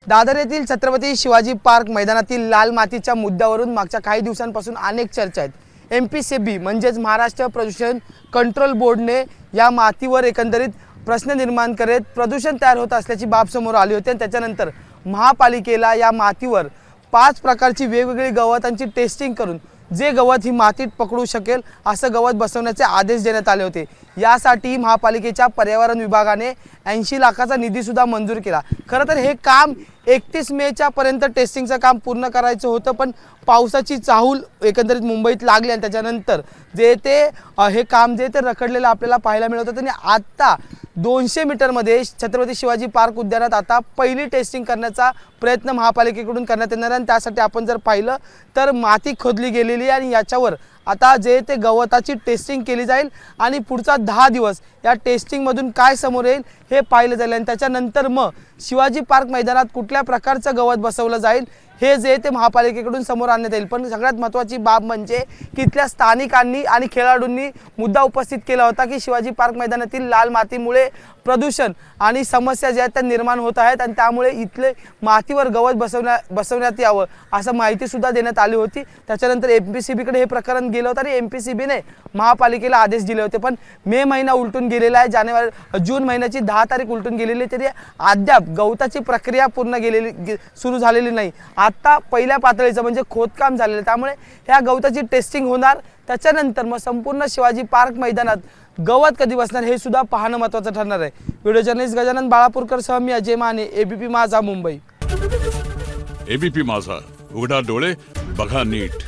दादर येथील छत्रपती शिवाजी पार्क मैदानातील लाल मातीच्या मुद्द्यावरून मागच्या काही दिवसांपासून अनेक चर्चा आहेत। एमपीसीबी म्हणजेच महाराष्ट्र प्रदूषण कंट्रोल बोर्डने या मातीवर एकंदरीत प्रश्न निर्माण करत प्रदूषण तयार होत असल्याची बाब समोर आली होती आणि त्याच्यानंतर महापालिकेला या मातीवर 5 प्रकारची वेगवेगळी गवतांची टेस्टिंग करून जे गवत ही मातीत पकडू शकेल असं गवत बसवण्याचे आदेश देण्यात आले होते। यासाठी महापालिकेच्या पर्यावरण विभागाने 80 लाखाचा निधी सुद्धा मंजूर केला। खरं तर हे काम 31 मेच्या पर्यंत टेस्टिंगचं काम पूर्ण करायचं होतं, पण पावसाची चाहूल एकंदरीत मुंबईत लागली आणि त्याच्यानंतर जे ते हे काम जे ते रखडलेलं आपल्याला पाहायला मिळत होतं। आणि आता 200 मीटरमध्ये छत्रपती शिवाजी पार्क उद्यानात आता पहिली टेस्टिंग करण्याचा प्रयत्न महापालिकेकडून करण्यात येणार आहे। त्यासाठी आपण जर पाहिलं तर माती खोदली गेलेली आहे आणि याच्यावर आता जे ते गवताची टेस्टिंग केली जाईल आणि पुढचा 10 दिवस या टेस्टिंगमधून काय समोर येईल हे पाहिलं जाईल आणि त्याच्यानंतर मग शिवाजी पार्क मैदानात कुठल्या प्रकारचं गवत बसवलं जाईल हे जे ते महापालिकेकडून समोर आणण्यात येईल। पण सगळ्यात महत्त्वाची बाब म्हणजे तिथल्या स्थानिकांनी आणि खेळाडूंनी मुद्दा उपस्थित केला होता की शिवाजी पार्क मैदानातील लाल मातीमुळे प्रदूषण आणि समस्या ज्या आहेत त्या निर्माण होत आहेत आणि त्यामुळे इथले मातीवर गवत बसवण्यात यावं असं माहिती सुद्धा देण्यात आली होती। त्याच्यानंतर एमपीसीबीकडे हे प्रकरण गेलं होतं आणि एमपीसीबीने महापालिकेला आदेश दिले होते, पण मे महिना उलटून गेलेला आहे। जून महिन्याची 10 तारीख उलटून गेलेली तरी अद्याप गवताची प्रक्रिया पूर्ण सुरू झालेली नाही। आता पहिल्या पातळीचं म्हणजे खोदकाम झालेलं, त्यामुळे ह्या गवताची टेस्टिंग होणार। त्याच्यानंतर मग संपूर्ण शिवाजी पार्क मैदानात गवत कधी बसणार हे सुद्धा पाहणं महत्त्वाचं ठरणार आहे। व्हिडिओ जर्नलिस्ट गजानन बाळापूरकर सह मी अजय माने, एबीपी माझा मुंबई। एबीपी माझा, उघडा डोळे बघा नीट।